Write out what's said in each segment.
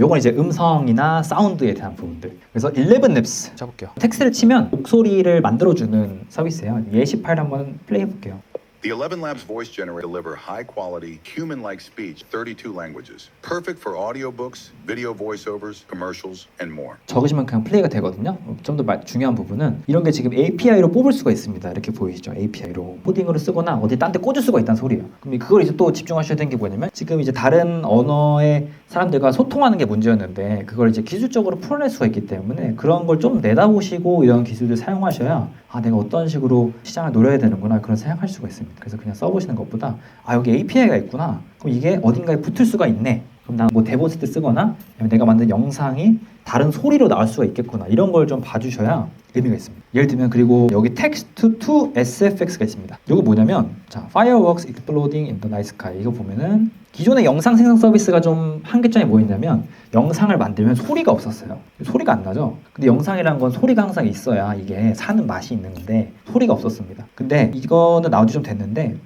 요건 이제 음성이나 사운드에 대한 부분들. 그래서 11labs 쳐볼게요. 텍스트를 치면 목소리를 만들어주는 서비스예요. 예시 파일 한번 플레이 해볼게요. The 11 Labs voice generator deliver high-quality, human-like speech, 32 languages. Perfect for audiobooks, video voiceovers, commercials, and more. 적으시면 그냥 플레이가 되거든요. 좀 더 중요한 부분은 이런 게 지금 API로 뽑을 수가 있습니다. 이렇게 보이시죠? API로 코딩으로 쓰거나 어디 딴 데 꽂을 수가 있다는 소리예요. 그럼 그걸 이제 또 집중하셔야 되는 게 뭐냐면 지금 이제 다른 언어의 사람들과 소통하는 게 문제였는데 그걸 이제 기술적으로 풀어낼 수가 있기 때문에 그런 걸 좀 내다보시고 이런 기술을 사용하셔야 내가 어떤 식으로 시장을 노려야 되는구나 그런 생각할 수가 있습니다. 그래서 그냥 써보시는 것보다 여기 API가 있구나. 그럼 이게 어딘가에 붙을 수가 있네. 그럼 난 뭐 대본 쓸 때 쓰거나 내가 만든 영상이 다른 소리로 나올 수가 있겠구나. 이런 걸 좀 봐주셔야 의미가 있습니다. 예를 들면 그리고 여기 text to SFX가 있습니다. 이거 뭐냐면 자, fireworks exploding in the night sky 이거 보면은 기존의 영상 생성 서비스가 좀 한계점이 뭐였냐면 영상을 만들면 소리가 없었어요. 소리가 안 나죠. 근데 영상이라는 건 소리가 항상 있어야 이게 사는 맛이 있는 건데 소리가 없었습니다. 근데 이거는 나온 지 좀 됐는데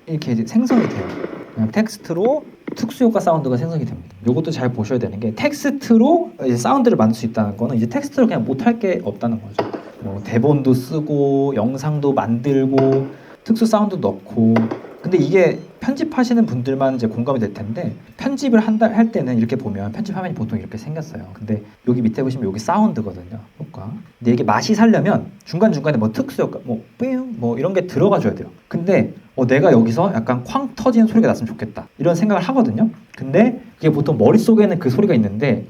이렇게 생성이 돼요. 그냥 텍스트로 특수효과 사운드가 생성이 됩니다. 이것도 잘 보셔야 되는 게 텍스트로 이제 사운드를 만들 수 있다는 거는 이제 텍스트로 그냥 못할 게 없다는 거죠. 뭐 대본도 쓰고 영상도 만들고 특수 사운드 넣고 근데 이게 편집하시는 분들만 이제 공감이 될 텐데 편집을 할 때는 이렇게 보면 편집 화면이 보통 이렇게 생겼어요. 근데 여기 밑에 보시면 여기 사운드거든요. 효과. 근데 이게 맛이 살려면 중간중간에 뭐 특수효과 뭐 이런 게 들어가줘야 돼요. 근데 내가 여기서 약간 쾅 터지는 소리가 났으면 좋겠다 이런 생각을 하거든요. 근데 그게 보통 머릿속에는 그 소리가 있는데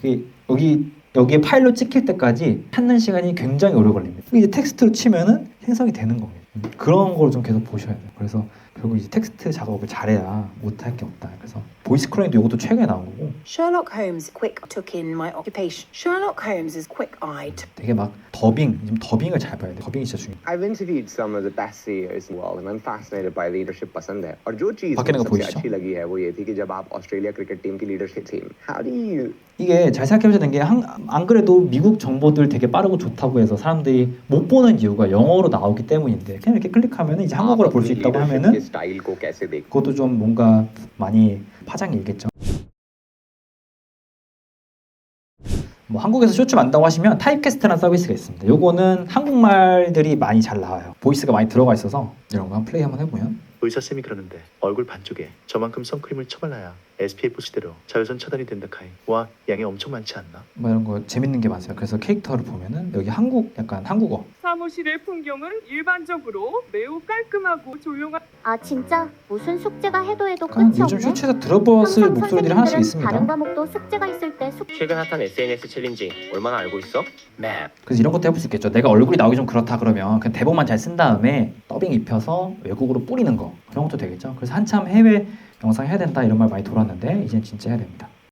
여기에 파일로 찍힐 때까지 찾는 시간이 굉장히 오래 걸립니다. 이제 텍스트로 치면은 생성이 되는 겁니다. 그런 걸 좀 계속 보셔야 돼요. 그래서 결국 이제 텍스트 작업을 잘해야 못할 게 없다. 그래서 보이스 크로닝도 이것도 최근에 나온 거고. Sherlock Holmes quick took in my occupation. Sherlock Holmes is quick-eyed. 되게 막 지금 더빙을 잘 봐야 돼. 더빙이 진짜 중요해. I've interviewed some of the best CEOs in the world and I'm fascinated by leadership पसंद है. और जो चीज़ बाकी मुझे ने सबसे अच्छी लगी है वो ये थी कि जब आप ऑस्ट्रेलिया क्रिकेट टीम की leadership team, how do you 이게 잘 생각해보셔야 되는 게 안 그래도 미국 정보들 되게 빠르고 좋다고 해서 사람들이 못 보는 이유가 영어로 나오기 때문인데 그냥 이렇게 클릭하면 이제 한국어로 볼 수 있다고 하면은 그것도 좀 뭔가 많이 파장이 있겠죠. 뭐 한국에서 쇼츠 만든다고 하시면 타입캐스트라는 서비스가 있습니다. 요거는 한국말들이 많이 잘 나와요. 보이스가 많이 들어가 있어서 이런 거 플레이 한번 해보면 의사쌤이 그러는데 얼굴 반쪽에 저만큼 선크림을 쳐발라야 SPF 수대로 자외선 차단이 된다 카이. 와 양이 엄청 많지 않나? 뭐 이런 거 재밌는 게 많아요. 그래서 캐릭터를 보면은 여기 약간 한국어. 사무실의 풍경은 일반적으로 매우 깔끔하고 조용한. 진짜 무슨 숙제가 해도 약간 끝이 요즘 없네. 쇼츠에서 들어봤을 항상 목소리들이 하나씩 선생님들은 있습니다. 다른 과목도 숙제가 있을 때 최근 핫한 SNS 챌린지 얼마나 알고 있어? 맵. 그래서 이런 것도 해볼 수 있겠죠. 내가 얼굴이 나오기 좀 그렇다 그러면 그냥 대본만 잘 쓴 다음에 더빙 입혀서 외국어로 뿌리는 거 그런 것도 되겠죠. 그래서 한참 해외 영상 해야 된다 이런 말 많이 돌았는데 이젠 진짜 해야 됩니다.